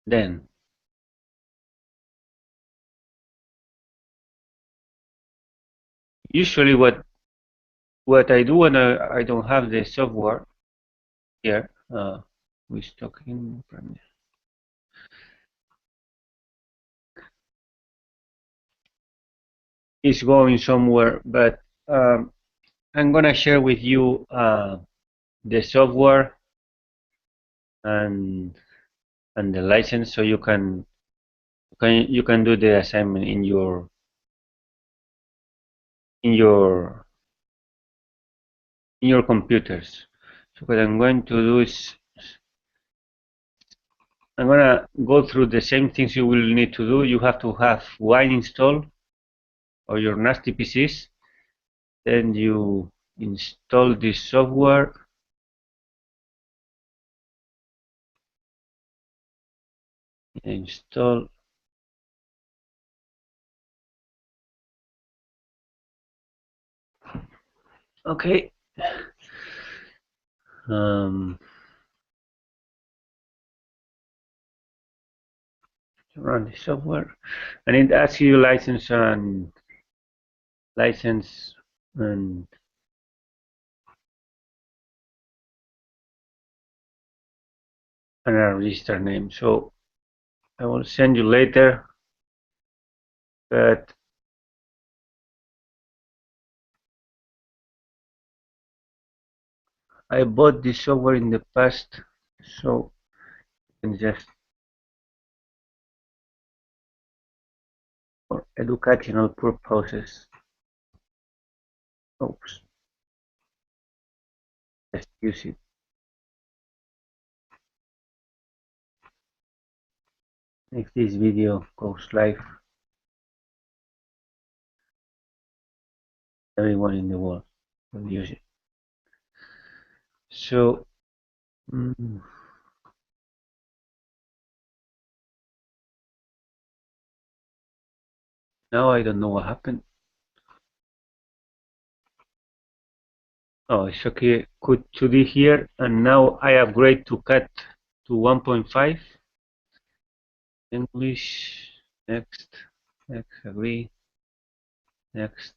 Then usually what I do when I don't have the software here, we stock in is going somewhere, but I'm gonna share with you the software and the license, so you can do the assignment in in your your computers. So what I'm going to do is I'm gonna go through the same things you will need to do. You have to have Wine installed or your nasty PCs. Then you install this software. Install. Okay. Um, run the software, and it asks you license and a register name. So I will send you later, but I bought this software in the past, so you can just for educational purposes. Oops, just use it. If this video goes live, everyone in the world will use it. So now I don't know what happened. Oh, it's okay. Could 2D here, and now I upgrade to cat to 1.5. English. Next. Next. Agree. Next.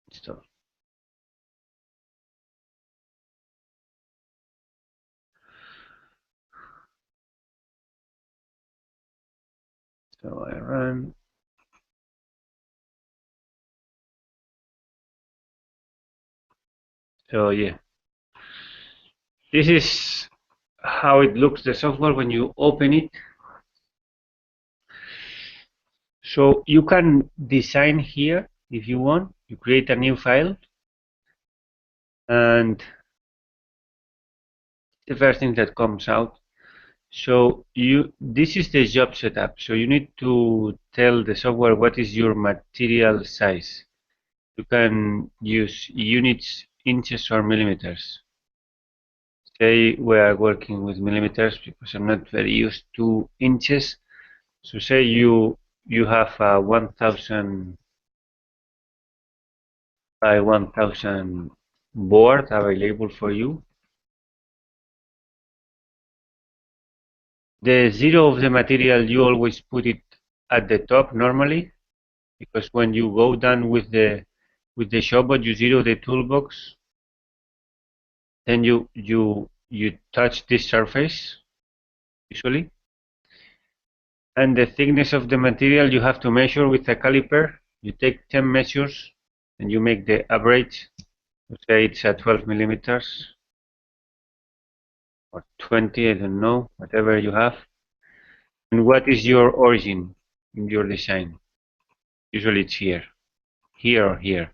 Install. So I run. So yeah, this is how it looks, the software when you open it. So you can design here if you want. You create a new file, and the first thing that comes out. So this is the job setup. So you need to tell the software what is your material size. You can use units, inches, or millimeters. Say we are working with millimeters because I'm not very used to inches. So say you have a 1000 by 1000 board available for you. The zero of the material, you always put it at the top normally, because when you go down with the showboat, you zero the toolbox, then you touch this surface usually, and the thickness of the material you have to measure with a caliper. You take 10 measures and you make the average. Say it's at 12 millimeters or 20, I don't know, whatever you have. And what is your origin in your design? Usually it's here or here.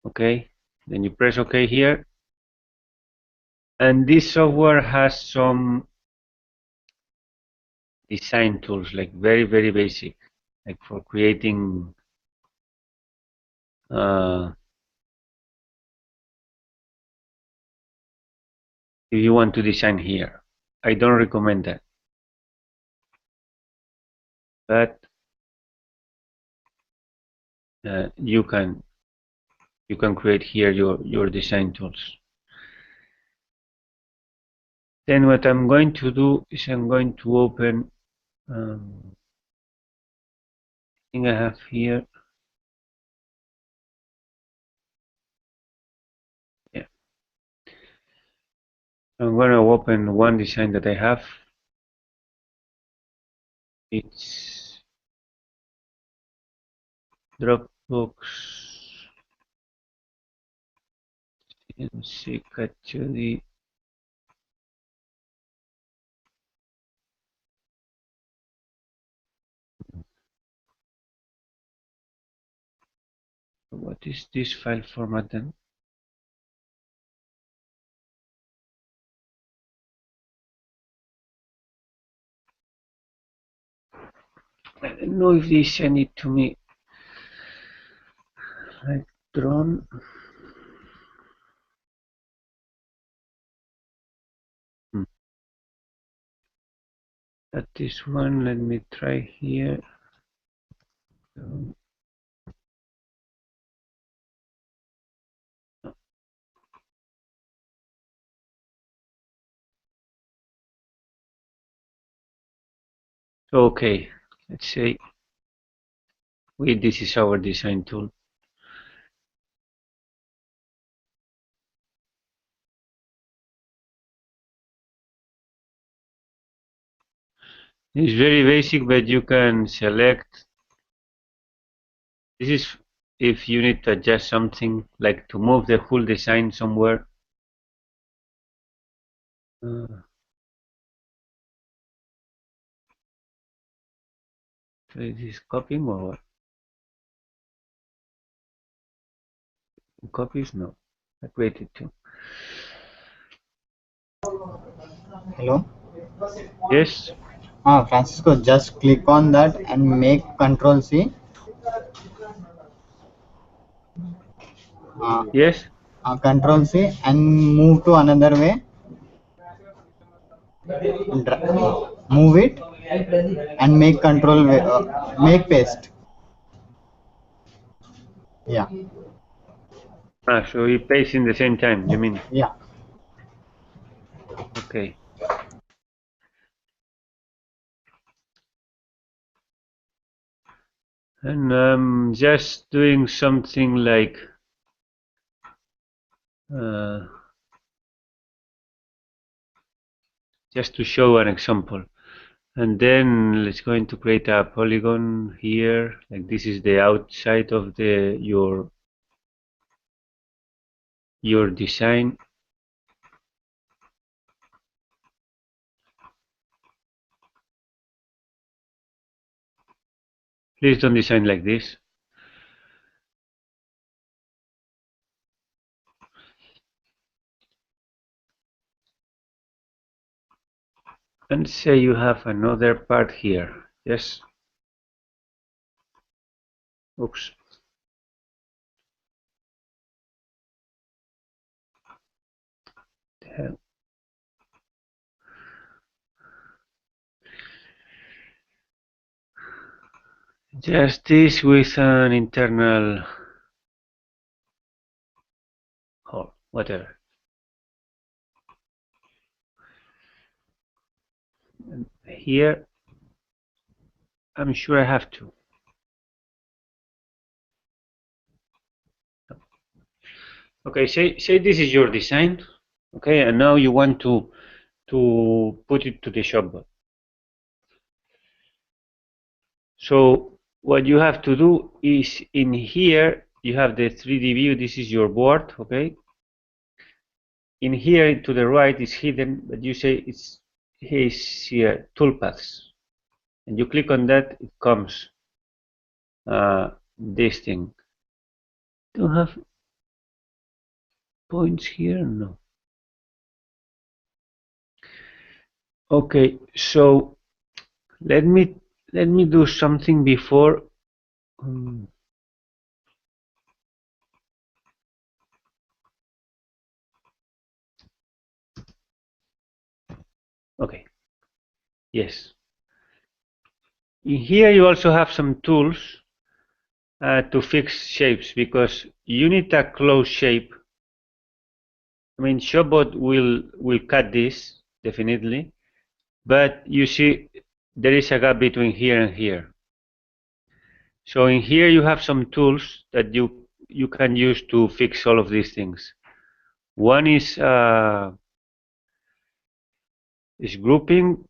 Okay, then you press OK here. And this software has some design tools, like very basic, like for creating if you want to design here. I don't recommend that, but you can you can create here your design tools. Then what I'm going to do is I'm going to open, I think I have here, yeah, I'm going to open one design that I have. It's Dropbox CNC actually. What is this file format then? I don't know if they send it to me like drone. That is one. Let me try here. Okay, let's say this is our design tool. It's very basic, but you can select. This is if you need to adjust something, like to move the whole design somewhere. So is this copying or what? Copies? No. I created two. Hello. Yes. Francisco, just click on that and make Control C. Uh, Yes. Control C and move to another way. Move it and make Control way, make paste. Yeah. So we paste in the same time. You mean? Yeah. Okay. And I'm just doing something like just to show an example. And then let's going to create a polygon here. Like this is the outside of the your design. Please don't design like this. And say you have another part here. Yes. Oops. The hell. Just this with an internal hole, whatever. And here, I'm sure I have to. Okay, say this is your design. Okay, and now you want to put it to the shopbot. So what you have to do is in here you have the 3D view. This is your board. Okay. In here to the right is hidden, but you say it's here toolpaths, and you click on that. It comes this thing. Don't have points here? No. Okay, so let me do something before. Okay. Yes. In here you also have some tools. to fix shapes, because you need a closed shape. I mean, Showbot will cut this definitely, but you see there is a gap between here and here. So in here you have some tools that you can use to fix all of these things. One is grouping.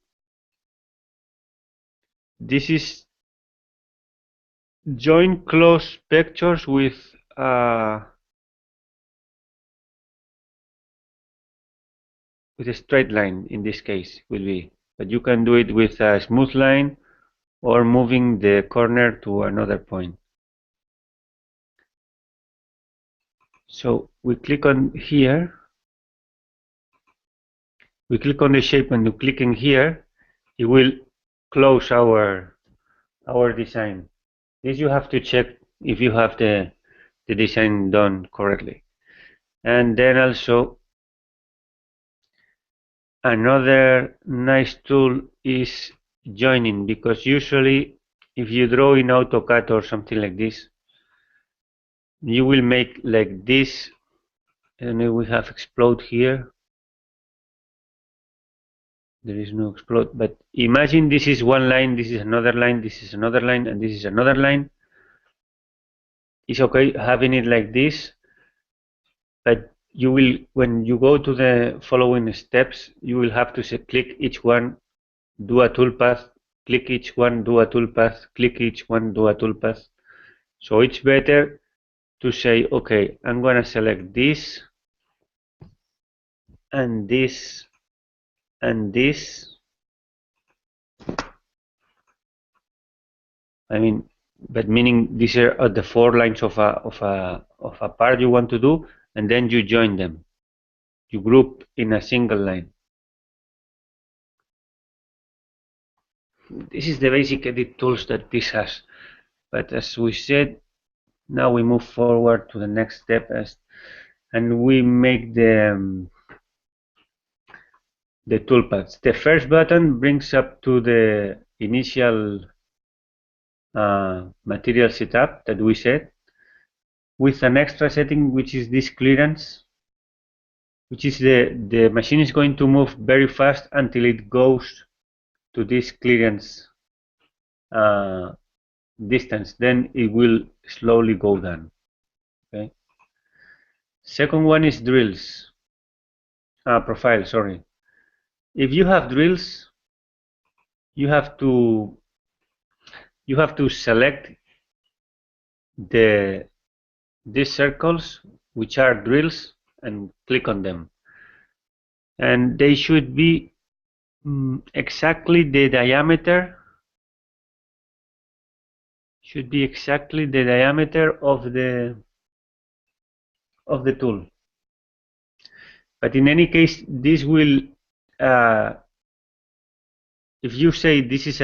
This is join closed vectors with a straight line. In this case will be, but you can do it with a smooth line or moving the corner to another point. So we click on here, we click on the shape, and you click in here, it will close our design. This you have to check if you have the design done correctly. And then also another nice tool is joining, because usually if you draw in AutoCAD or something like this, you will make like this, and then we have explode here. There is no explode, but imagine this is one line, this is another line, this is another line, and this is another line. It's okay having it like this, but you will, when you go to the following steps, you will have to say, click each one, do a toolpath, click each one, do a toolpath, click each one, do a toolpath. So it's better to say, okay, I'm going to select this and this and this. I mean, but meaning these are the 4 lines of a part you want to do, and then you join them. You group in a single line. This is the basic edit tools that this has. But as we said, now we move forward to the next step, and we make the toolpaths. The first button brings up to the initial material setup that we set, with an extra setting, which is this clearance, which is the machine is going to move very fast until it goes to this clearance distance. Then it will slowly go down. Okay. Second one is drills. Profile, sorry. If you have drills, you have to select these circles, which are drills, and click on them, and they should be exactly the diameter of the tool. But in any case, this will if you say this is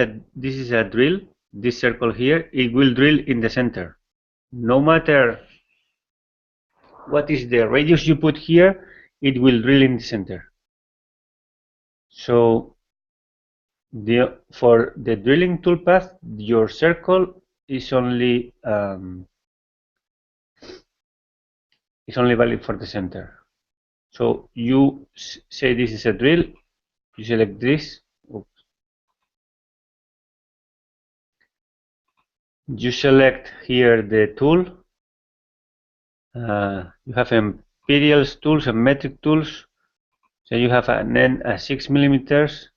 a drill, this circle here, it will drill in the center. No matter what is the radius you put here, it will drill in the center. So for the drilling toolpath, your circle is only valid for the center. So you say this is a drill, you select this. Oops. You select here the tool. You have imperial tools and metric tools. So you have a 6 millimeters.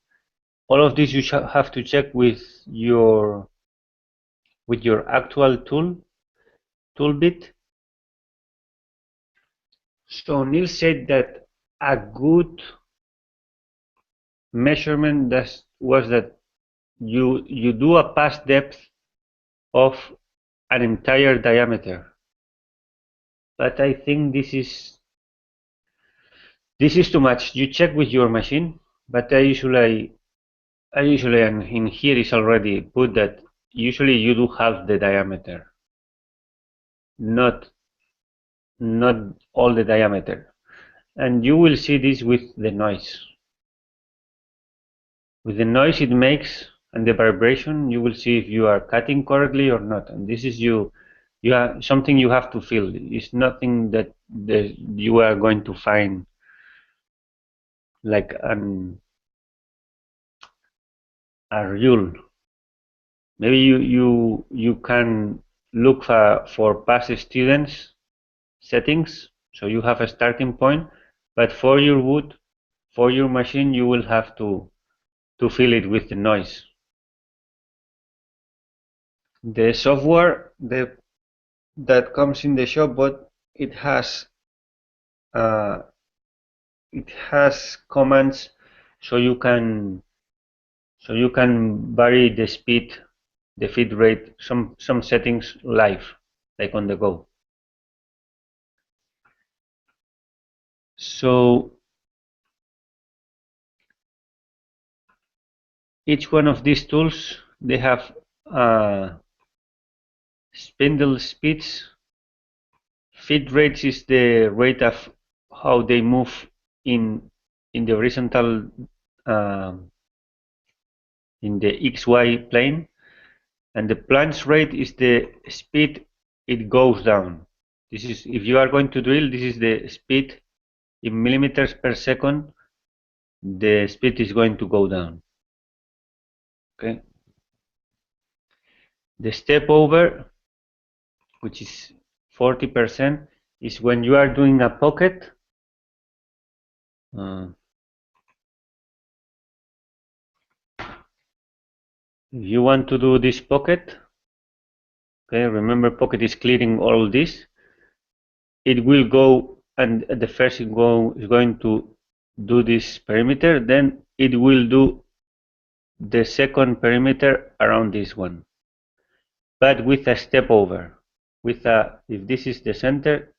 All of this you have to check with your actual tool bit. So Neil said that a good measurement was that you do a pass depth of an entire diameter. But I think this is too much. You check with your machine, but I usually, and in here is already put that usually you do half the diameter, not all the diameter. And you will see this with the noise. With the noise it makes and the vibration, you will see if you are cutting correctly or not. And this is you something you have to feel. It's nothing that you are going to find like a rule. Maybe you can look for past students settings, so you have a starting point, but for your wood, for your machine, you will have to fill it with the noise. The software that comes in the shop, but uh, it has commands, so you can vary the speed, the feed rate, some settings live, like on the go. So each one of these tools, they have spindle speeds. Feed rates is the rate of how they move in the horizontal, um, in the XY plane, and the plunge rate is the speed it goes down. This is, if you are going to drill, this is the speed in millimeters per second. The speed is going to go down. Okay. The step over, which is 40%, is when you are doing a pocket. If you want to do this pocket, okay, remember pocket is clearing all this. It will go, and the first is going to do this perimeter, then it will do the second perimeter around this one, but with a step over. With a, if this is the center,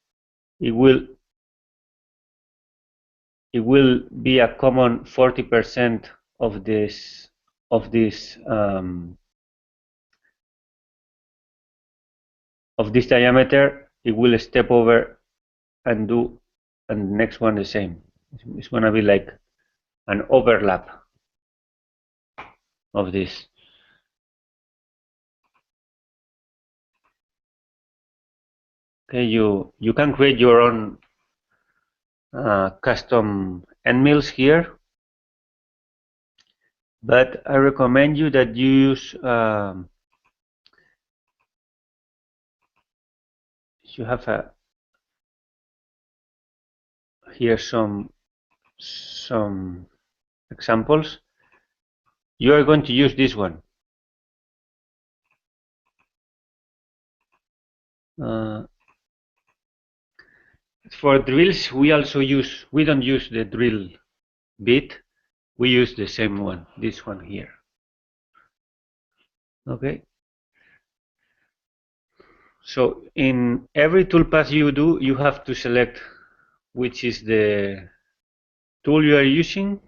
it will be a common 40% of this of this diameter. It will step over and do, and the next one the same. It's going to be like an overlap of this. Okay, you can create your own custom end mills here, but I recommend you that you use you have here some examples. You are going to use this one. For drills, we don't use the drill bit. We use the same one, this one here. Okay. So in every toolpath you do, you have to select which is the tool you are using.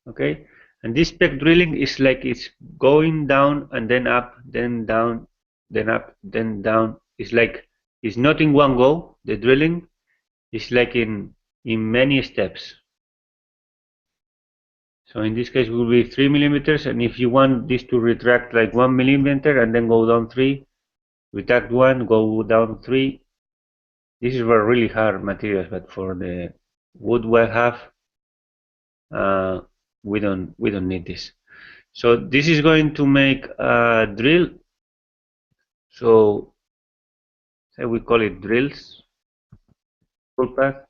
Okay. And this spec drilling is like it's going down and then up, then down, then up, then down. It's like it's not in one go. The drilling is like in many steps. So in this case it will be 3 millimeters, and if you want this to retract like 1 millimeter and then go down 3, retract 1, go down 3. This is for really hard materials, but for the wood we have, we don't need this. So this is going to make a drill. So say we call it drills toolpath.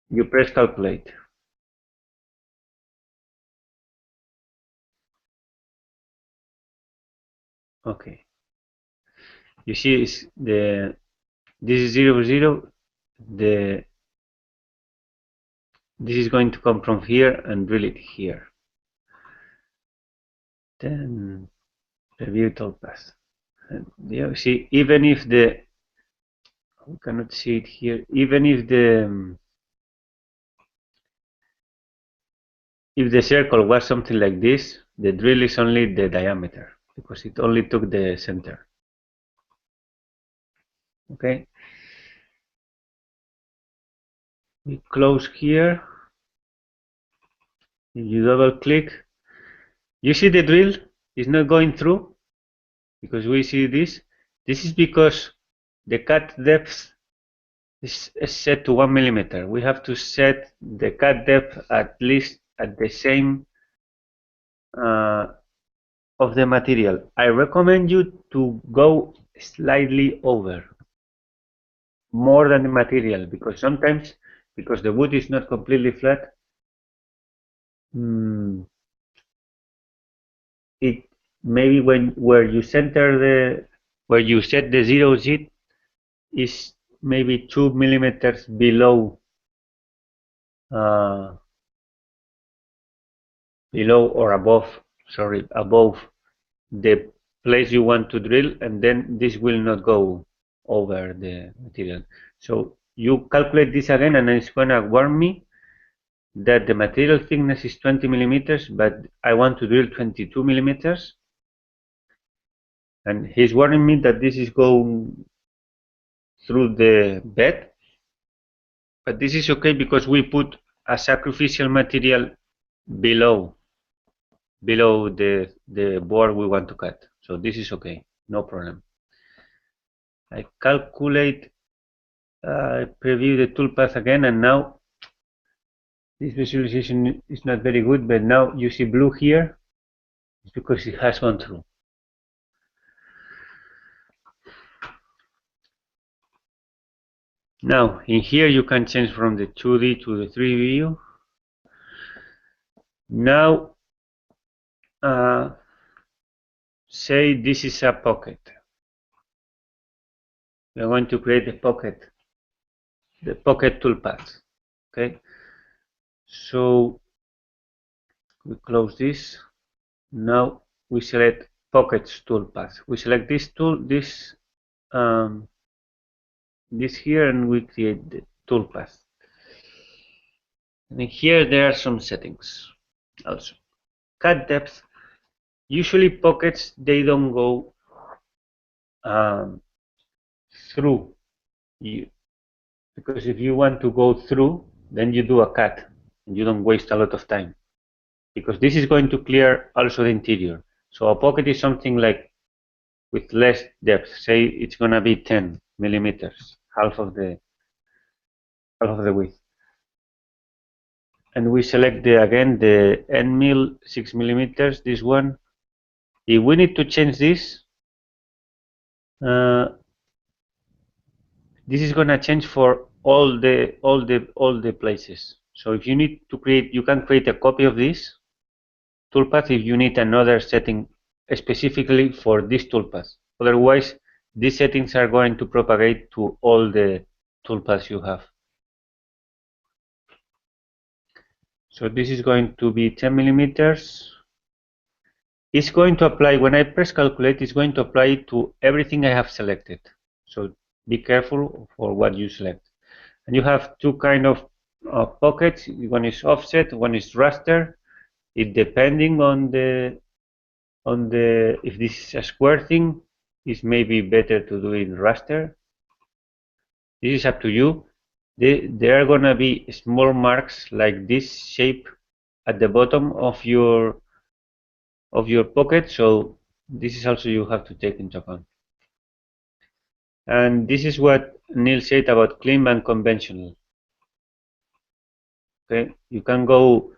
You press calculate. Okay. You see, it's this is 0 0. This is going to come from here and drill it here. Then review toolpath. And you see, even if we cannot see it here, even if the circle was something like this, the drill is only the diameter because it only took the center. Okay. We close here. If you double click, you see the drill is not going through because we see this. This is because the cut depth is set to 1 millimeter. We have to set the cut depth at least at the same of the material. I recommend you to go slightly over, more than the material, because sometimes, because the wood is not completely flat, it maybe where you center where you set the zero Z is maybe 2 millimeters below uh, or above, sorry, above the place you want to drill, and then this will not go over the material. So you calculate this again, and it's gonna warn me that the material thickness is 20 millimeters, but I want to drill 22 millimeters, and he's warning me that this is going through the bed, but this is okay because we put a sacrificial material below the board we want to cut. So this is okay, no problem. I calculate, preview the toolpath again, and now this visualization is not very good, but now you see blue here, it's because it has gone through. Now in here you can change from the 2D to the 3D view. Now say this is a pocket. We are going to create the pocket toolpath. Okay, so we close this. Now we select pockets toolpath. We select this tool, this here, and we create the toolpath. And here there are some settings also. Cut depth. Usually pockets, they don't go through you, because if you want to go through, then you do a cut and you don't waste a lot of time, because this is going to clear also the interior. So a pocket is something like with less depth. Say it's gonna be 10 millimeters, half of the width. And we select again the end mill 6 millimeters, this one. If we need to change this, this is gonna change for all the places. So if you need to create, you can create a copy of this toolpath if you need another setting specifically for this toolpath. Otherwise, these settings are going to propagate to all the toolpaths you have. So this is going to be 10 millimeters. It's going to apply, when I press calculate, it's going to apply to everything I have selected. So be careful for what you select. And you have two kind of pockets. One is offset, one is raster. It depending on the if this is a square thing, it's maybe better to do in raster. This is up to you. There are gonna be small marks like this shape at the bottom of your pocket, so this is also you have to take into account. And this is what Neil said about clean and conventional. Okay, you can go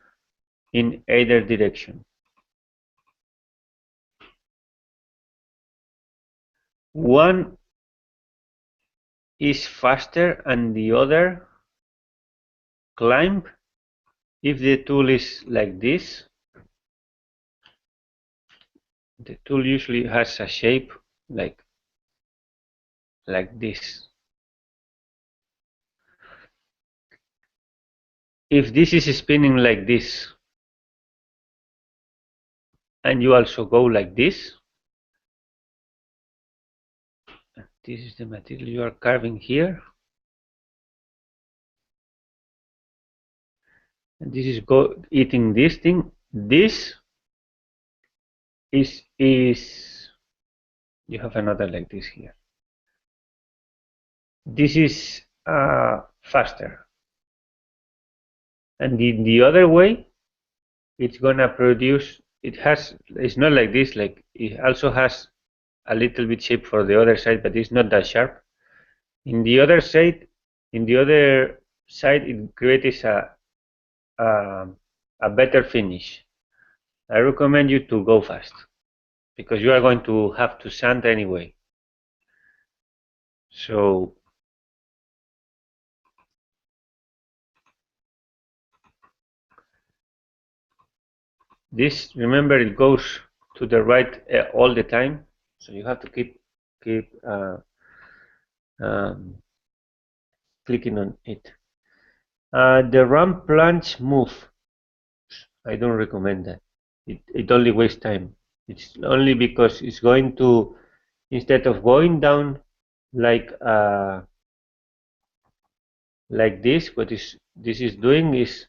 in either direction. One is faster and the other climb if the tool is like this. The tool usually has a shape like this. If this is spinning like this and you also go like this is the material you are carving here, and this is eating this thing. This is you have another like this here. This is faster, and the other way, it's gonna produce. It's not like this. Like it also has a little bit shape for the other side, but it's not that sharp. In the other side, it creates a better finish. I recommend you to go fast because you are going to have to sand anyway. So this, remember, it goes to the right all the time, so you have to keep um, clicking on it. The ramp plunge move, I don't recommend that. It only wastes time. It's only because it's going to, instead of going down like this, what is this is doing is,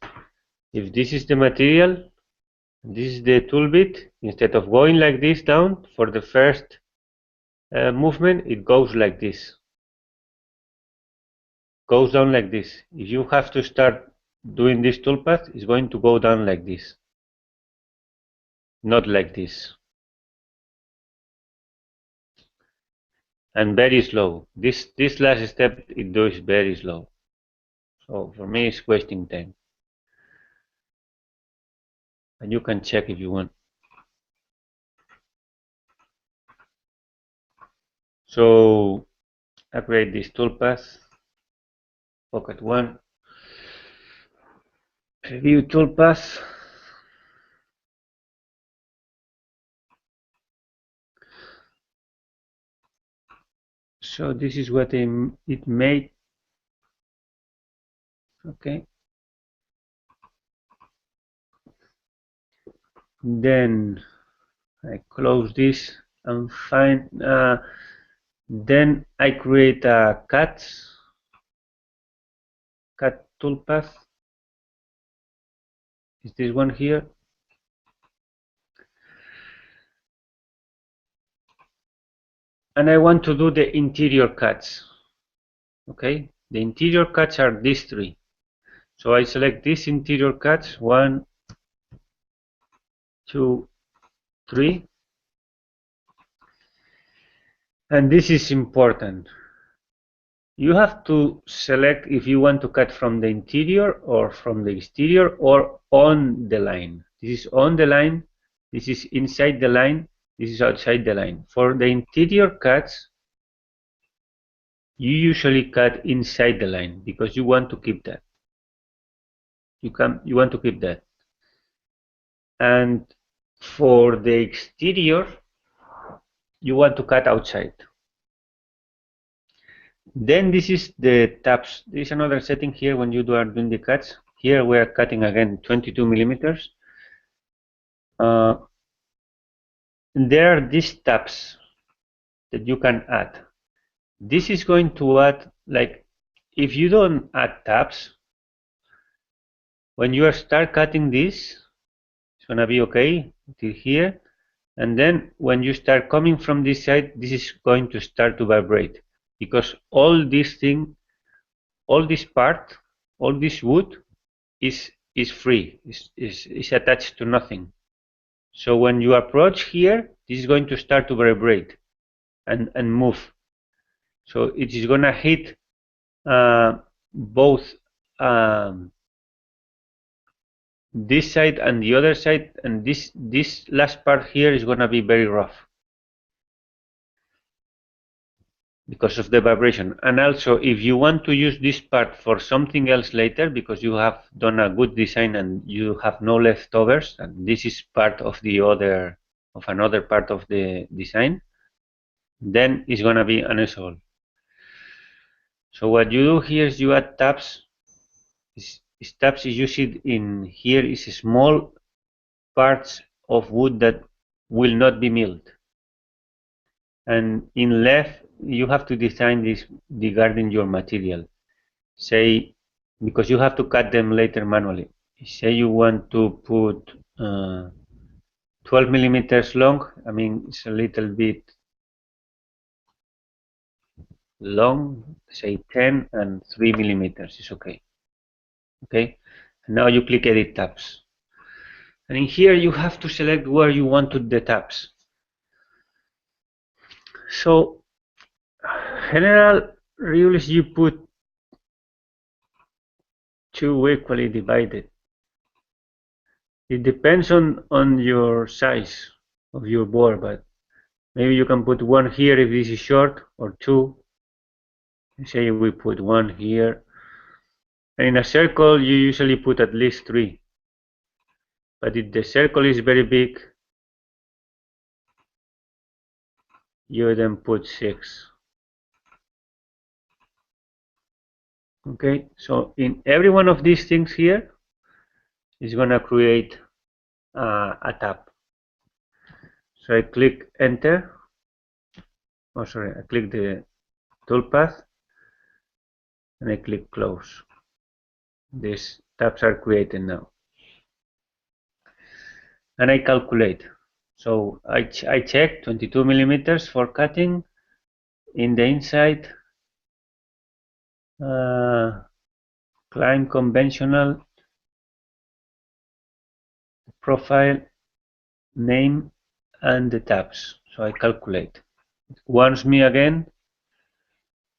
if this is the material, this is the tool bit, instead of going like this down for the first movement, it goes like this. Goes down like this. If you have to start doing this toolpath, it's going to go down like this, not like this. And very slow. This last step it does very slow. So for me it's wasting time. And you can check if you want. So I create this toolpath, pocket one, preview toolpath. So this is what it made. Okay. Then I close this and find. Then I create a cut toolpath. Is this one here? And I want to do the interior cuts. Okay, the interior cuts are these three. So I select these interior cuts, 1, 2, 3. And this is important. You have to select if you want to cut from the interior or from the exterior or on the line. This is on the line, this is inside the line, this is outside the line. For the interior cuts, you usually cut inside the line because you want to keep that. You want to keep that. And for the exterior, you want to cut outside. Then this is the tabs. There is another setting here when you are doing the cuts. Here we are cutting again 22 millimeters. There are these tabs that you can add. This is going to add, like, if you don't add tabs, when you start cutting this, it's gonna be okay till here, and then when you start coming from this side, this is going to start to vibrate because all this thing, all this part, all this wood is free, is attached to nothing. So when you approach here, this is going to start to vibrate and move. So it is gonna hit both this side and the other side, and this last part here is gonna be very rough because of the vibration. And also, if you want to use this part for something else later, because you have done a good design and you have no leftovers, and this is part of another part of the design, then it's gonna be unusual. So what you do here is you add tabs. Tabs is used in here is small parts of wood that will not be milled. And in left, you have to design this regarding your material. Say, because you have to cut them later manually. Say you want to put 12 millimeters long. I mean, it's a little bit long. Say 10 and 3 millimeters is okay. Okay. And now you click Edit Tabs. And in here, you have to select where you want the tabs. So general rule is you put two equally divided. It depends on your size of your board, but maybe you can put one here if this is short, or two. Say we put one here. And in a circle, you usually put at least three. But if the circle is very big, you then put six. Okay, so in every one of these things here is going to create a tab. So I click enter. Oh, sorry, I click the toolpath and I click close. These tabs are created now. And I calculate. So I check 22 millimeters for cutting in the inside. Climb conventional profile name and the tabs. So I calculate. It warns me again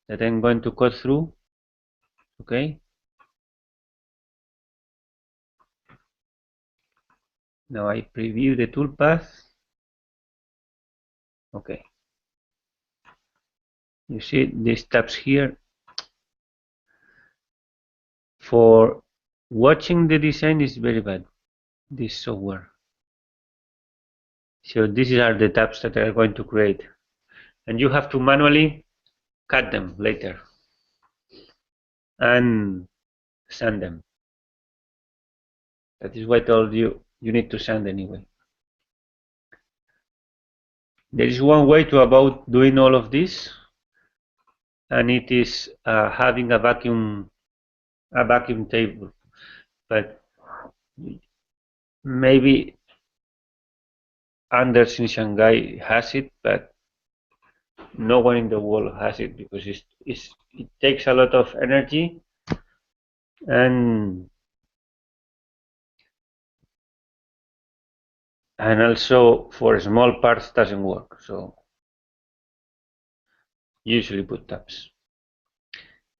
that I'm going to cut through. Okay. Now I preview the toolpath. Okay. You see these tabs here. For watching the design is very bad, this software. So these are the tabs that are going to create. And you have to manually cut them later and sand them. That is why I told you need to sand anyway. There is one way to avoid doing all of this, and it is having a vacuum table. But maybe Anders in Shanghai has it, but no one in the world has it because it takes a lot of energy and also for small parts doesn't work. So usually put tabs.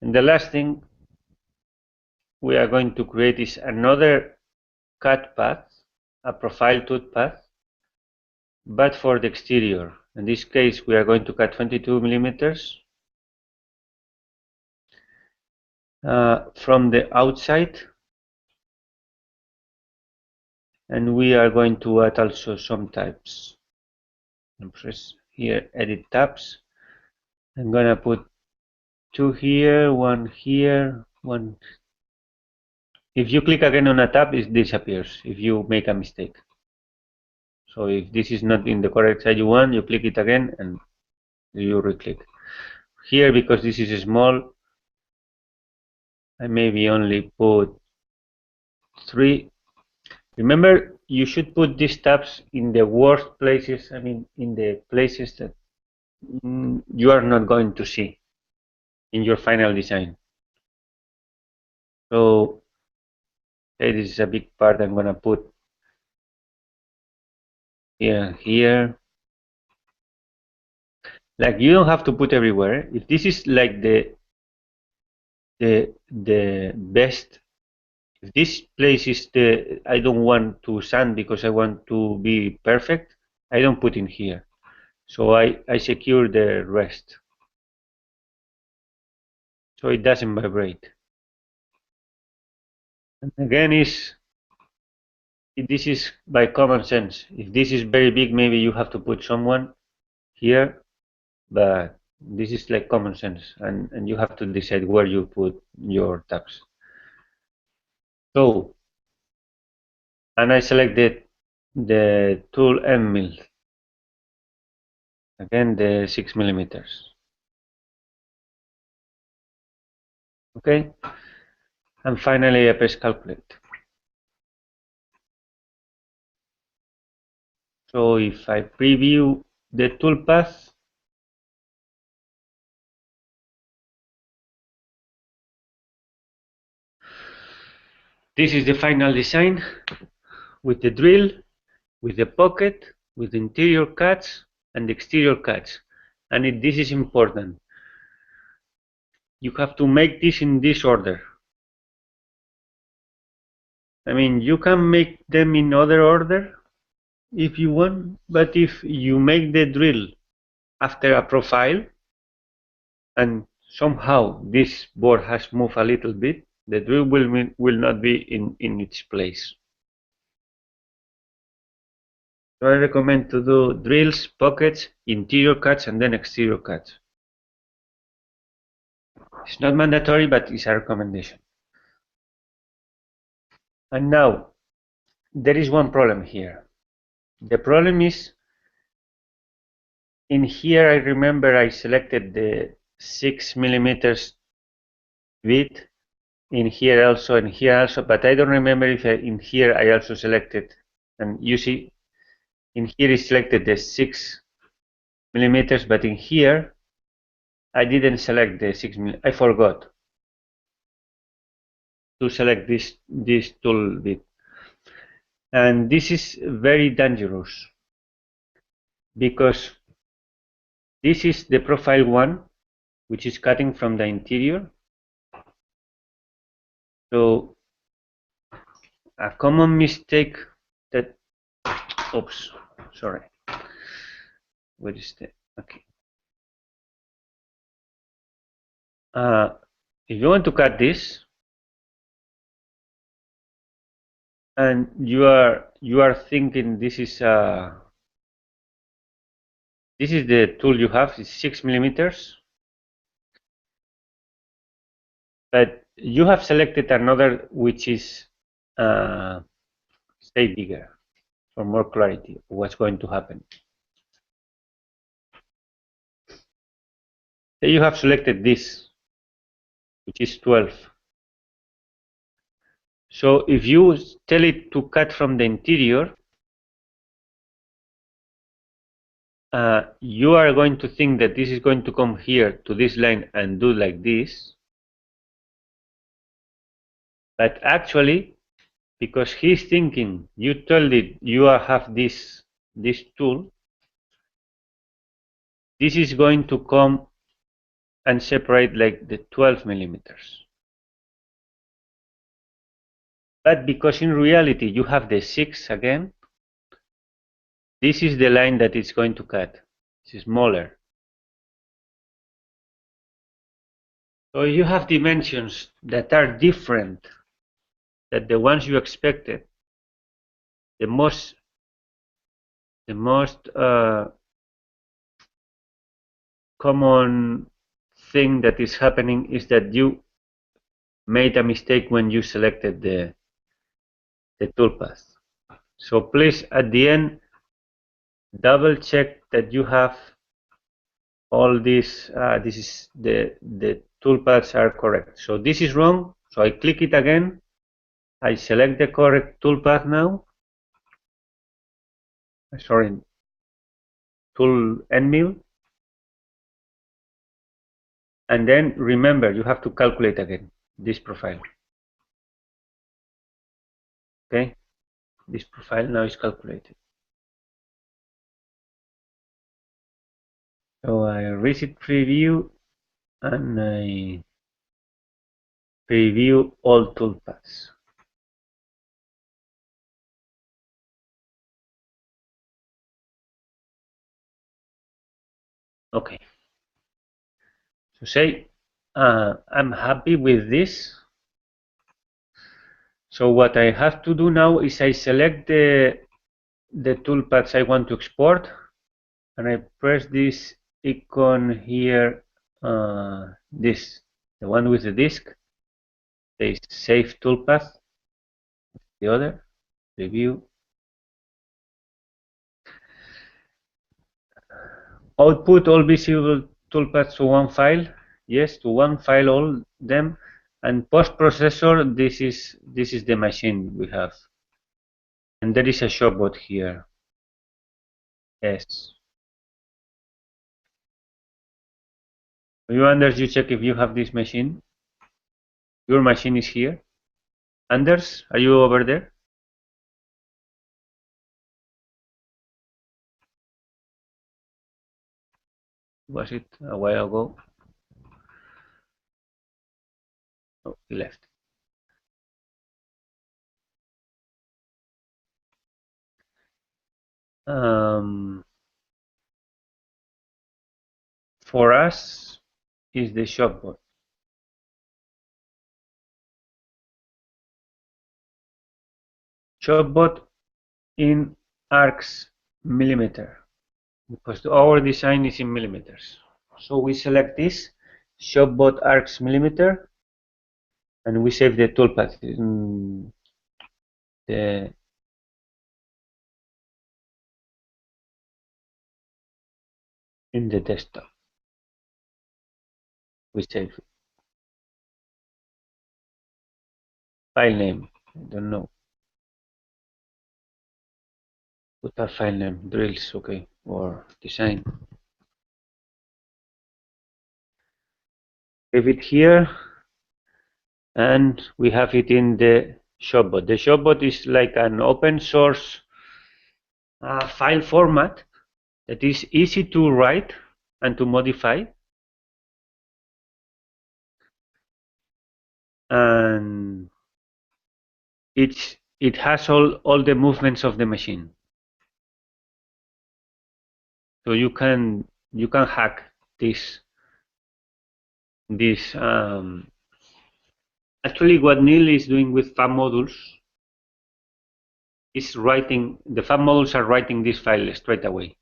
And the last thing we are going to create is another cut path, a profile tooth path, but for the exterior. In this case, we are going to cut 22 millimeters from the outside, and we are going to add also some tabs. And press here, edit tabs. I'm gonna put two here, one here, one. If you click again on a tab, it disappears if you make a mistake. So if this is not in the correct side you want, you click it again and you re-click. Here, because this is small, I maybe only put three. Remember, you should put these tabs in the worst places, I mean, in the places that you are not going to see in your final design. So, okay, this is a big part I'm going to put here and here. Like, you don't have to put everywhere. If this is like the best, if this place is the, I don't want to sand because I want to be perfect, I don't put in here. So I secure the rest. So it doesn't vibrate. And again, this is by common sense. If this is very big, maybe you have to put someone here, but this is like common sense, and you have to decide where you put your tabs. So, and I selected the tool end mill. Again, the 6 millimeters. Okay, and finally I press calculate. So if I preview the toolpath, this is the final design with the drill, with the pocket, with the interior cuts and the exterior cuts. and this is important. You have to make this in this order. I mean, you can make them in other order if you want, but if you make the drill after a profile and somehow this board has moved a little bit, the drill will not be in its place. So I recommend to do drills, pockets, interior cuts, and then exterior cuts. It's not mandatory, but it's a recommendation. And now, there is one problem here. The problem is, in here I remember I selected the 6 millimeters width, in here also, and here also, but I don't remember if in here I also selected, and you see, in here is selected the 6 millimeters, but in here I didn't select the 6 millimeters. I forgot to select this tool bit. And this is very dangerous because this is the profile one, which is cutting from the interior. So a common mistake that, oops, sorry, where is the, okay. If you want to cut this, and you are thinking this is the tool you have, it's 6 millimeters, but you have selected another which is say bigger for more clarity of what's going to happen. Say you have selected this, which is 12. So if you tell it to cut from the interior, you are going to think that this is going to come here to this line and do like this. But actually, because he's thinking you told it you have this tool, this is going to come and separate like the 12 millimeters. But because in reality you have the 6 again, this is the line that it's going to cut. It's smaller. So you have dimensions that are different than the ones you expected. The most common thing that is happening is that you made a mistake when you selected the toolpath. So please, at the end, double check that you have all these. This is the toolpaths are correct. So this is wrong. So I click it again. I select the correct toolpath now. Sorry, tool end mill. And then remember, you have to calculate again this profile. Okay, this profile now is calculated. So I reset preview and I preview all toolpaths. Okay. So say I'm happy with this. So what I have to do now is I select the toolpaths I want to export, and I press this icon here, the one with the disk. Say save toolpath. The other review. Output all visible toolpaths to one file. Yes, to one file, all them. And post processor, this is the machine we have. And there is a shopbot here. Yes. You Anders, you check if you have this machine. Your machine is here. Anders, are you over there? Was it a while ago? Oh, he left. For us is the shopbot. Shopbot in arcs millimeter, because our design is in millimeters. So we select this shopbot arcs millimeter, and we save the toolpath the in the desktop. We save file name. I don't know. Put a file name, drills, okay, or design. Save it here, and we have it in the shopbot. The shopbot is like an open source file format that is easy to write and to modify, and it has all the movements of the machine, so you can hack this actually what Neil is doing with fab modules is writing the fab modules are writing this file straight away.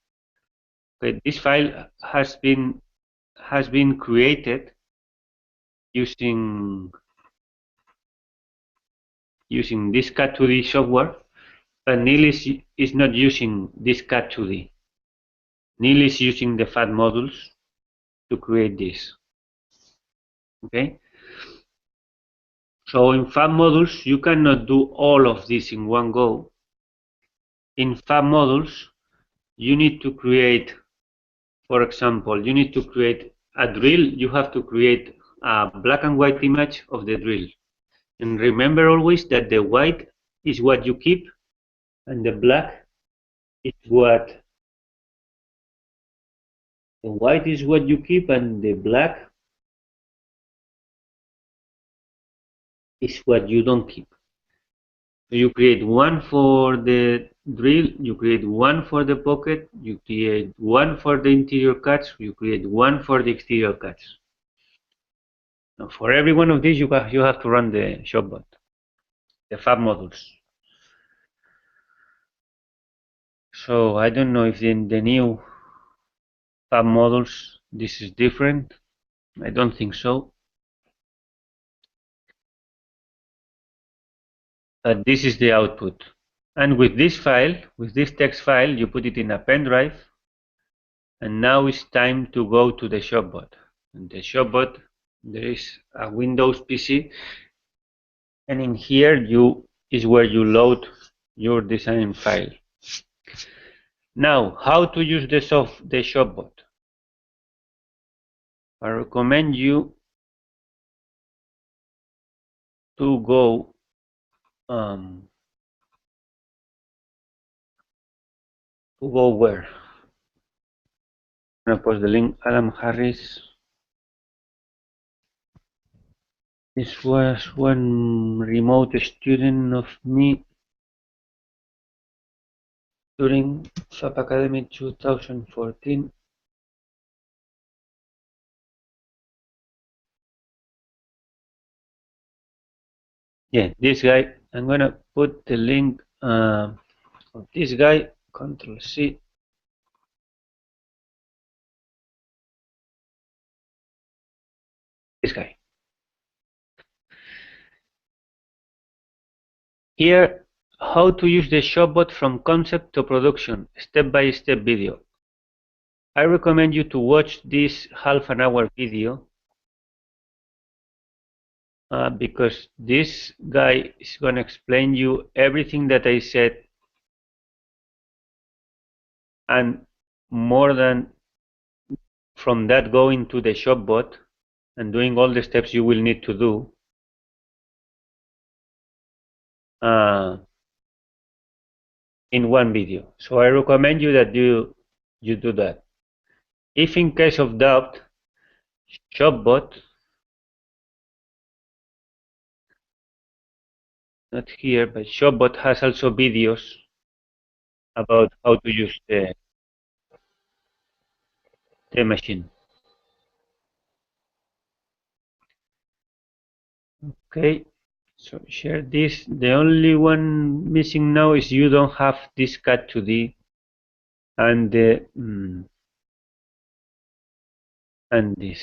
Okay, this file has been created using this Cat2D software, but Neil is not using this Cat2D. Neil is using the fab modules to create this. Okay, so in fab modules you cannot do all of this in one go. In fab modules you need to create, for example, you need to create a drill. You have to create a black and white image of the drill, and remember always that the white is what you keep and the black is what you keep and the black is what you don't keep. So you create one for the drill, you create one for the pocket, you create one for the interior cuts, you create one for the exterior cuts. Now for every one of these you have to run the shopbot, the fab modules. So I don't know if in the new fab modules this is different. I don't think so. But this is the output. And with this file, with this text file, you put it in a pen drive. And now it's time to go to the shopbot. In the shopbot, there is a Windows PC. And in here is where you load your design file. Now, how to use the shopbot? I recommend you to go where? I'm gonna post the link. Adam Harris. This was one remote student of me during FabAcademy 2014. Yeah, this guy. I'm gonna put the link of this guy. Control C. This guy. Here, how to use the shopbot from concept to production, step-by-step video. I recommend you to watch this half an hour video because this guy is going to explain you everything that I said and more than from that going to the shopbot and doing all the steps you will need to do. In one video. So I recommend you that you do that. If in case of doubt, ShopBot, not here, but ShopBot has also videos about how to use the machine. Okay, so share this. The only one missing now is you don't have this cat2d and and this.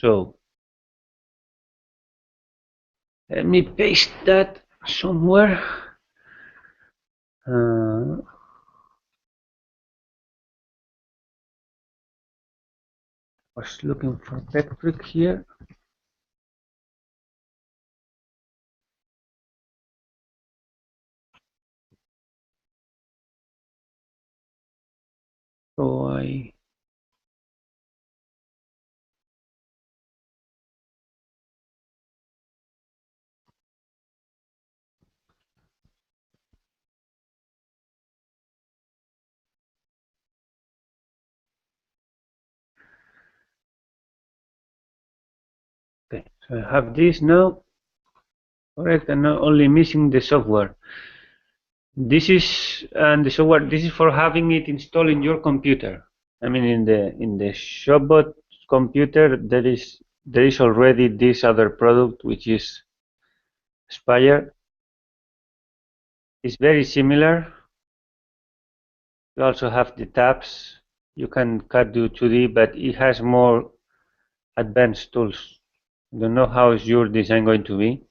So let me paste that somewhere. Was looking for Patrick here. So okay, so I have this now. Correct, and now only missing the software. This is and the software. This is for having it installed in your computer. I mean, in the ShopBot computer, there is already this other product which is Spire. It's very similar. You also have the tabs. You can cut to 2D, but it has more advanced tools. I don't know how is your design going to be,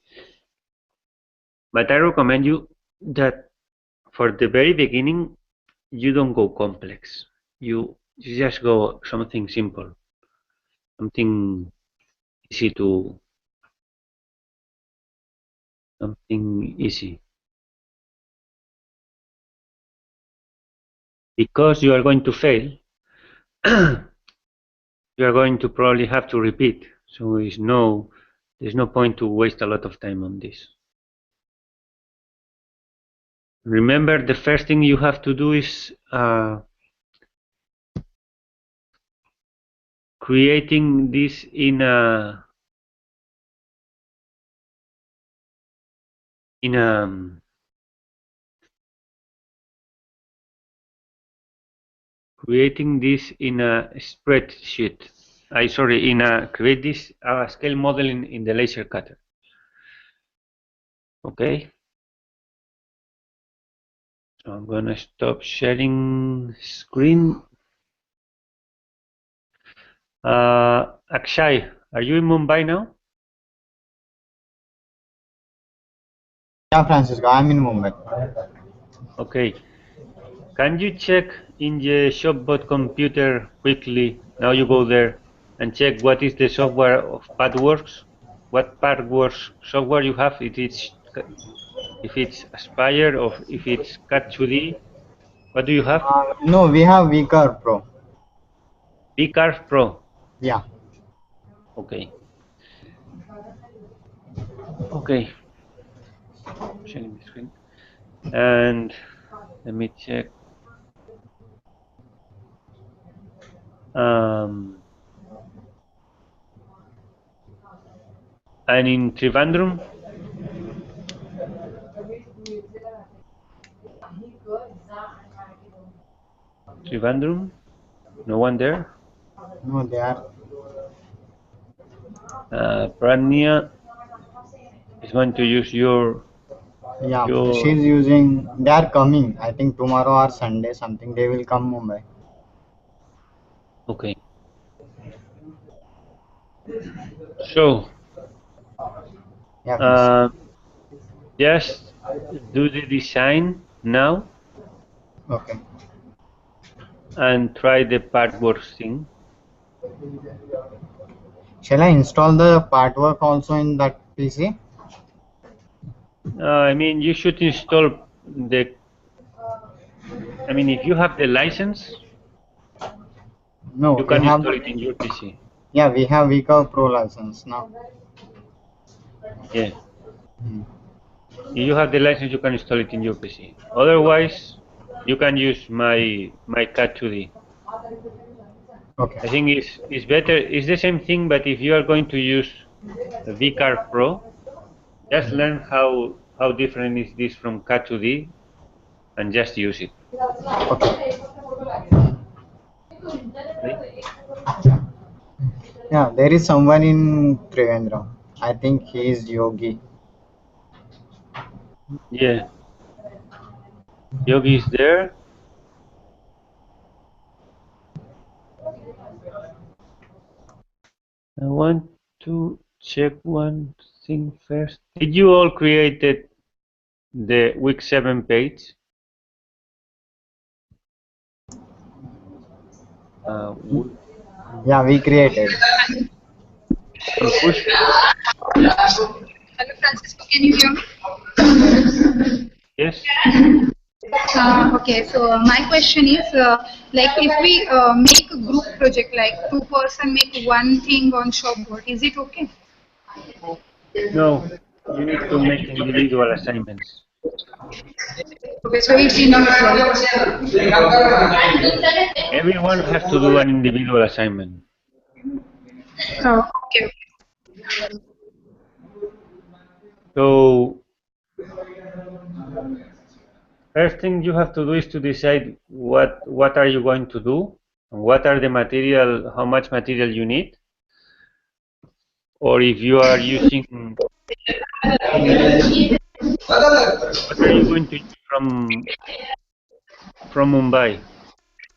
but I recommend you that for the very beginning, you don't go complex. You just go something simple, something easy to something easy. Because you are going to fail, you are going to probably have to repeat. So there's no point to waste a lot of time on this. Remember, the first thing you have to do is creating this in a creating this in a spreadsheet. Create this scale model in the laser cutter. Okay. So I'm gonna stop sharing screen. Akshay, are you in Mumbai now? Yeah, Francisco, I'm in Mumbai. Okay. Can you check in the ShopBot computer quickly? Now you go there and check what is the software of PadWorks. What PadWorks software you have? If it's Aspire or if it's Cat2D. What do you have? No, we have VCurve Pro. VCarve Pro. Yeah. Okay. Okay. Sharing the screen. And let me check. And in Trivandrum? Trivandrum? No one there? No, they are. Prania is going to use Yeah, your she's using. They are coming. I think tomorrow or Sunday, something. They will come Mumbai. okay. So Yeah, please. just do the design now Okay. and try the partworks thing. Shall I install the part work also in that PC? I mean, you should install the. I mean, if you have the license, No, you we can have install the. it in your PC. Yeah, we have VCurve Pro license now. Yeah. Hmm. If you have the license, you can install it in your PC. Otherwise, you can use my Cat2D. Okay. I think it's better. It's the same thing, but if you are going to use a VCarve Pro, just learn how different is this from Cat2D, and just use it. Okay. Okay? Yeah, there is someone in Trivandrum. I think he is Yogi. Yeah, Yogi is there. I want to check one thing first. Did you all created the week 7 page? Week Yeah, we created. and push? Hello, Francisco. Can you hear me? Yes. Okay, so my question is, like, if we make a group project, like two-person make one thing on Shopboard, is it okay? No, you need to make individual assignments. Okay, so it's enough, right? Everyone has to do an individual assignment. Okay. So first thing you have to do is to decide what are you going to do, and what are the material, how much material you need, or if you are using what are you going to use from Mumbai,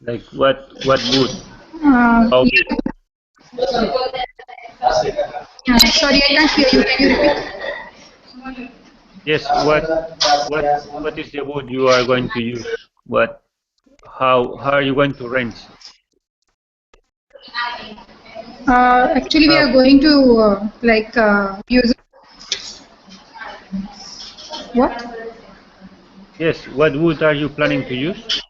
like what wood, how big? Yeah. Sorry, I can't hear you. Can you repeat? Yes, what is the wood you are going to use? How are you going to range? Actually, we Uh, are going to use what? yes, what wood are you planning to use?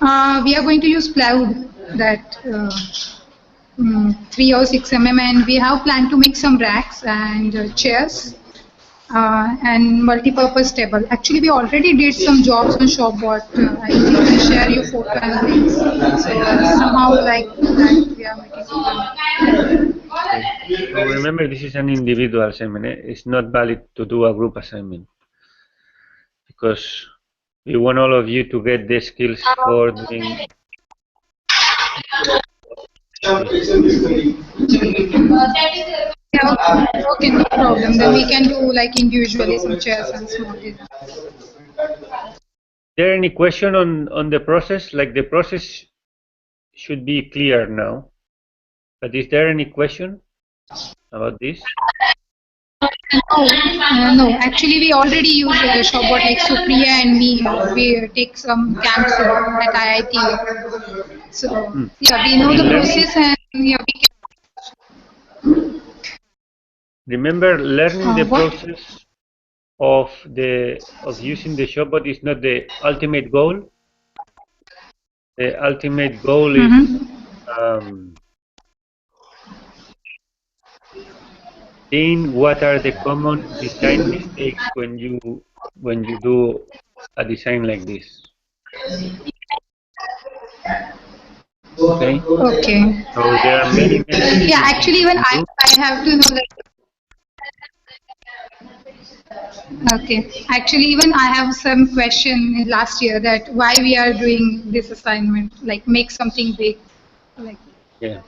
We are going to use plywood, that 3 or 6 and we have planned to make some racks and chairs and multi-purpose table. Actually, we already did some jobs on Shopbot. I think I share you photo and links. So somehow like that we are making. Okay. So remember, this is an individual assignment. It's not valid to do a group assignment because we want all of you to get the skills for doing this. Yeah, okay, no problem. Then we can do like individually some chairs and small design. Is there any question on the process? Like the process should be clear now, but is there any question about this? No, actually we already use Shopbot, like Supriya and me. We take some camps at IIT. So Hmm. yeah, we know In the learning, process and yeah, we can. remember learning the What? process of using the shopbot is not the ultimate goal. The ultimate goal is Mm-hmm. um, seeing what are the common design mistakes when you do a design like this. Okay, Okay. so there are many Yeah, different things actually you even can do. I have to know that. Okay. Actually, even I have some question in last year that why we are doing this assignment, like make something big. Like, Yeah,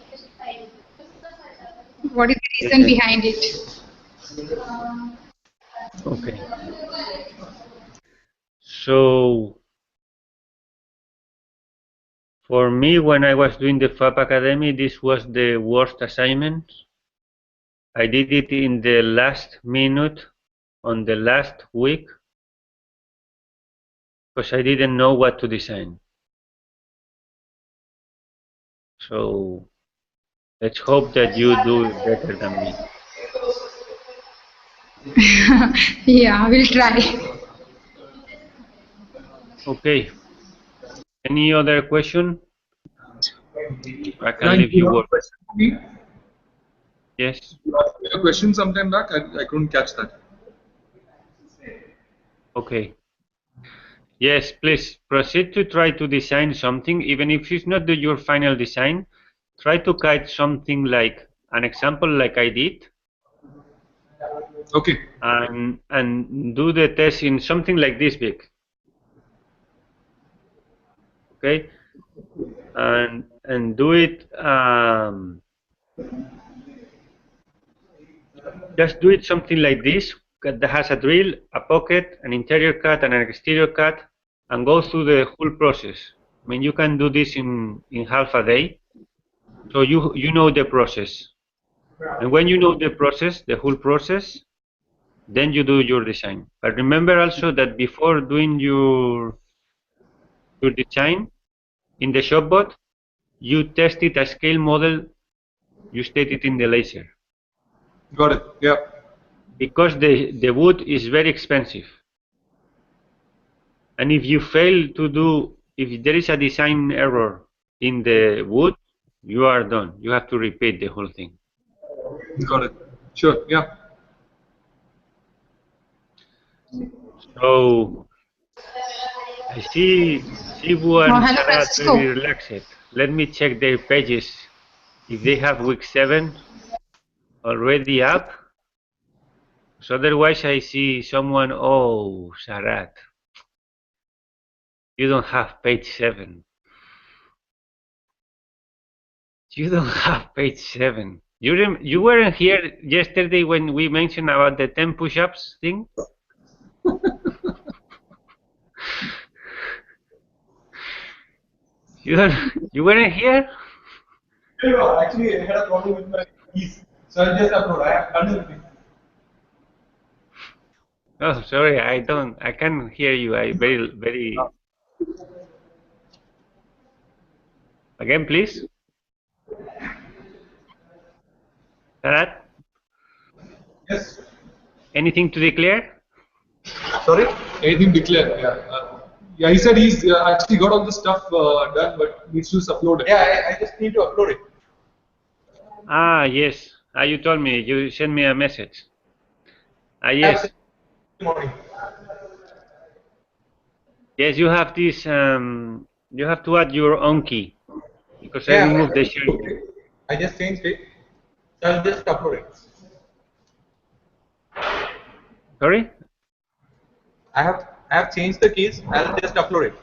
what is the yeah, reason yeah. behind it? Okay. So for me, when I was doing the FabAcademy, this was the worst assignment. I did it in the last minute on the last week because I didn't know what to design. So let's hope that you do it better than me. Yeah, we'll try. Okay. Any other question? I can Frank, leave you you have work. a question for me? Yes. You asked me a question sometime back. I couldn't catch that. Okay. Yes, please proceed to try to design something, even if it's not your final design. Try to kite something like an example like I did, Okay. and do the test in something like this big. Okay, and do it. Just do it something like this that has a drill, a pocket, an interior cut, and an exterior cut, and go through the whole process. I mean, you can do this in half a day, so you know the process. And when you know the process, the whole process, then you do your design. But remember also that before doing your design in the shopbot, you tested a scale model. You state it in the laser Got it. Yeah. because the wood is very expensive. And if you fail to do, if there is a design error in the wood, you are done. You have to repeat the whole thing. Got it. Sure. Yeah. So I see Sibu Oh, and hello, Sarat very Francisco. relaxed. Let me check their pages if they have week 7 already up. So otherwise I see someone, oh, Sarat, you don't have page 7. You don't have page 7. You weren't here yesterday when we mentioned about the 10 push-ups thing? You weren't here? Yeah, actually, I had a problem with my keys, so I just upload. I have done everything. Oh, sorry, I can't hear you. I very again, please. Sarat, Yes. anything to declare? Sorry? Anything declared? Yeah. Yeah, he said he's actually got all the stuff done, but needs to upload it. Yeah, I just need to upload it. Ah, yes. Ah, you told me. You sent me a message. Ah, Yes. yes. Yes, you have this. You have to add your own key because I Yeah, removed the share key. I just changed it. So I'll just upload it. Sorry? I have changed the keys. I'll just upload it.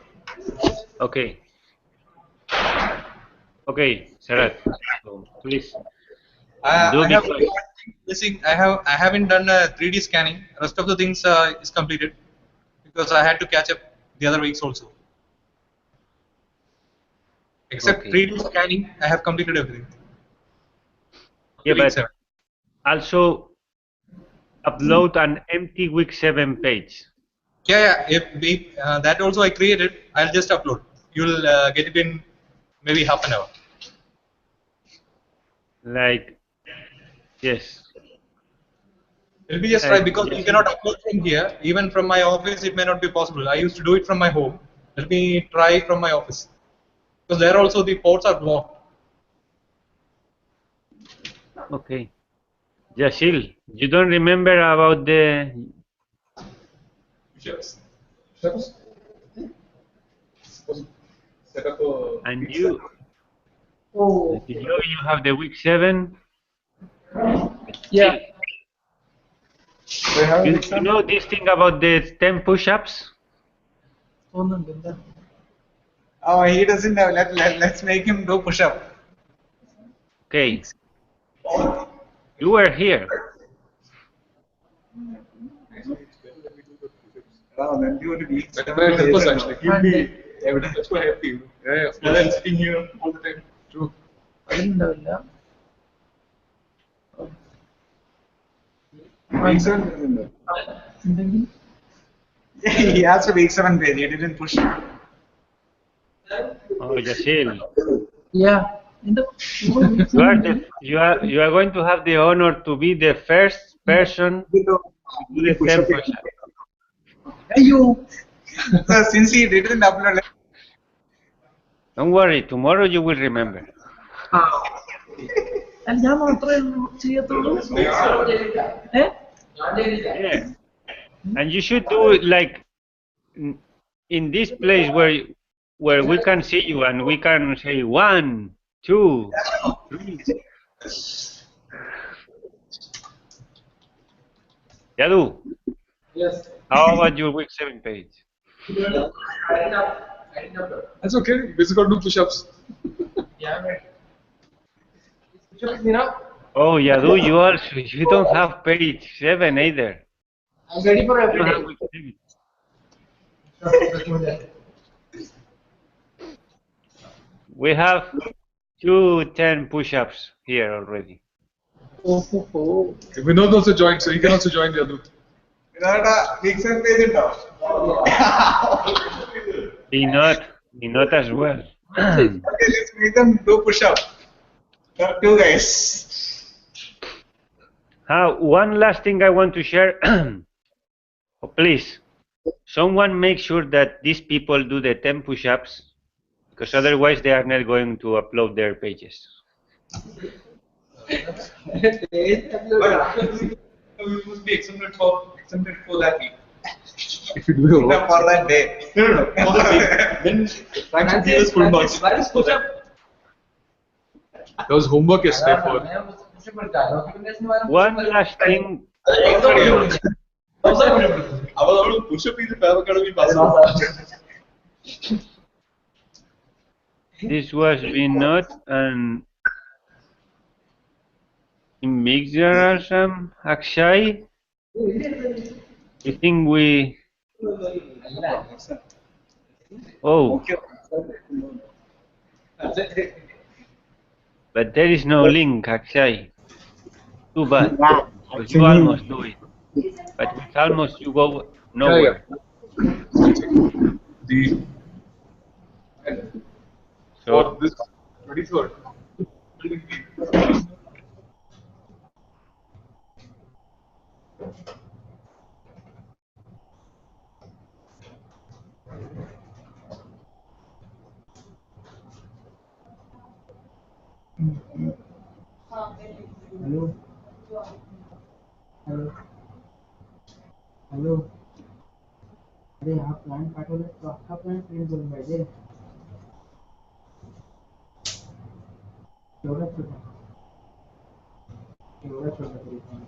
Okay. Okay, Sarat. So please do I have because one thing missing. I haven't done 3D scanning. Rest of the things is completed because I had to catch up the other weeks also. Except okay. 3D scanning, I have completed everything. Yeah, Week but 7. also upload an empty week 7 page. Yeah. That also I created. I'll just upload. You'll get it in maybe half an hour. Like yes. It'll be just right because you Yes. cannot upload from here. Even from my office, it may not be possible. I used to do it from my home. Let me try from my office because there also the ports are blocked. Okay. Jasil, you don't remember about the Yes. Set up and you you have the week 7. Yeah. Jasil, you know this thing about the 10 push-ups? Oh, he doesn't know. Let's make him do push up. Okay. You were here. Then you will be. That will help us actually. He'll be evidence. That's why I have to. Yeah. Rather than sitting here all the time. True. He asked for week 7 page. He didn't push. Oh, Jasil. Yeah. You are going to have the honor to be the first person to do the 10 push-ups. You. So since he didn't upload, Don't worry, tomorrow you will remember. Andiamo a tre Eh? Yeah. And you should do it like in this place where we can see you and we can say 1, 2, 3. Yadu, Yes. how about your week 7 page? That's okay. You basically got to do push-ups. Yeah, man. Push-up is enough. Oh, Yadu, you don't have page 7 either. I'm ready for You every don't have day. week 7. We have 10 push-ups here already. Vinod also joined, so he can also join the other. Not as well. Okay, let's make them do push-up. There are 2 guys. One last thing I want to share. Oh, please, someone make sure that these people do the 10 push-ups, because otherwise they are not going to upload their pages. We must be exempted for that week. If you do the work. For that day. No. For the week. Then Francis give us full marks. Why is push-up? That was homework yesterday for. One last thing. Push-up is FabAcademy password. This was Vinod and Mixer some Akshay. I think we. Oh. But there is no link, Akshay. Too bad. Yeah, Because you actually- almost do it. But with almost you go nowhere. The So for this 23rd. Hello. Hello. अरे हा plan पाठवला तो अख्खा plan print करून पाहिजे एवढा छोटा तरी पण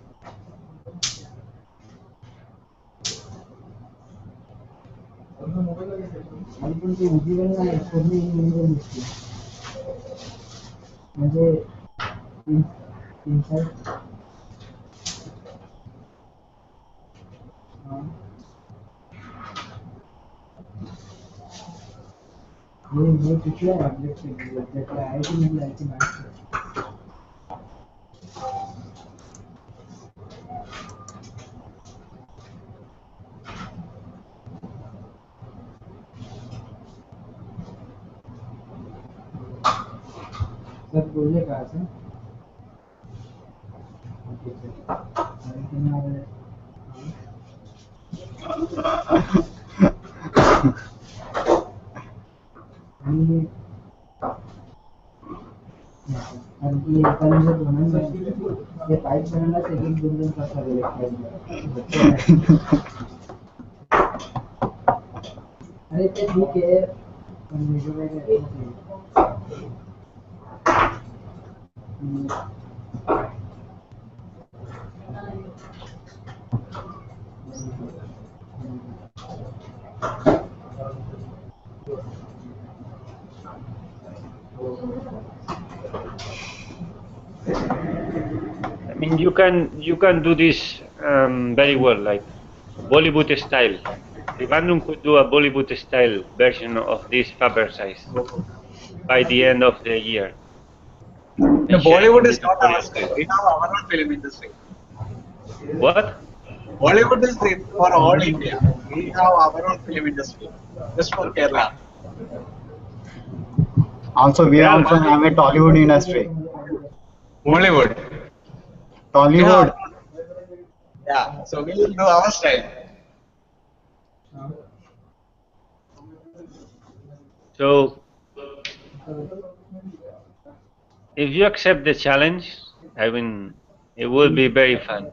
आणि पण ते उजीवन नाही पूर्ण इंग्लिश दिसते म्हणजे इनसाइड मी कुठल्या ऑब्जेक्ट त्याच्या आयटी मध्ये आयटी माहिती सर बोलले का असं आणि तुम्ही आणि ती एकाला दोन ते पाईप बनायला एक 2 तास लागले अरे ते ठीक आहे पण I mean, you can do this very well, like Bollywood style. Trivandrum could do a Bollywood style version of this Faber size by the end of the year. The Bollywood is not our style. We have our own film industry. What? Bollywood is for all India. We have our own film industry. Just for Kerala. Also, we also have a Tollywood industry. Bollywood. Tollywood. Yeah. So we will do our style. So, if you accept the challenge, I mean, it will be very fun.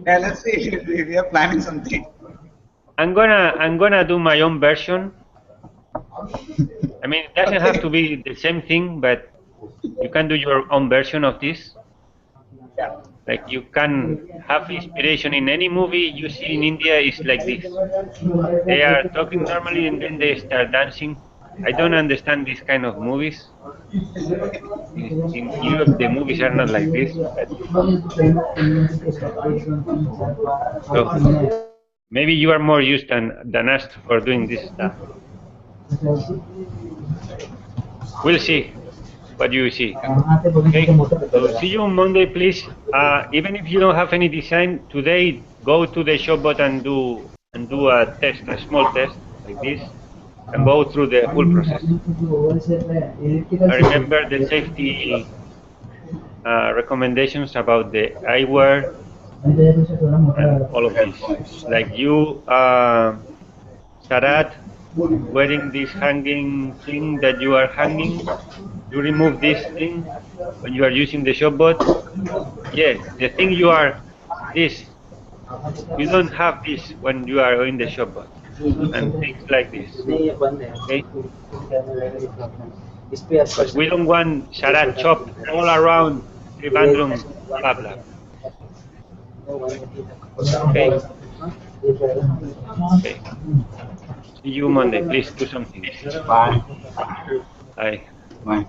Yeah, let's see. We are planning something. I'm gonna do my own version. I mean, it doesn't have to be the same thing, but you can do your own version of this. Like you can have inspiration in any movie you see in India is like this. They are talking normally and then they start dancing. I don't understand this kind of movies. In Europe, the movies are not like this. But so maybe you are more used than us for doing this stuff. We'll see what you see. Okay. So see you on Monday, please. Even if you don't have any design today, go to the shopbot and do a test, a small test like this, and go through the full process. Remember the safety recommendations about the eyewear and all of this. Like you, Sarat, wearing this hanging thing that you are hanging, you remove this thing when you are using the shopbot. Yeah, the thing you are this, you don't have this when you are in the shopbot and things like this. Okay, because we don't want Sarat chopped all around the bedroom, blah blah. Okay, okay. See you Monday. Please do something. Bye. Bye. Bye.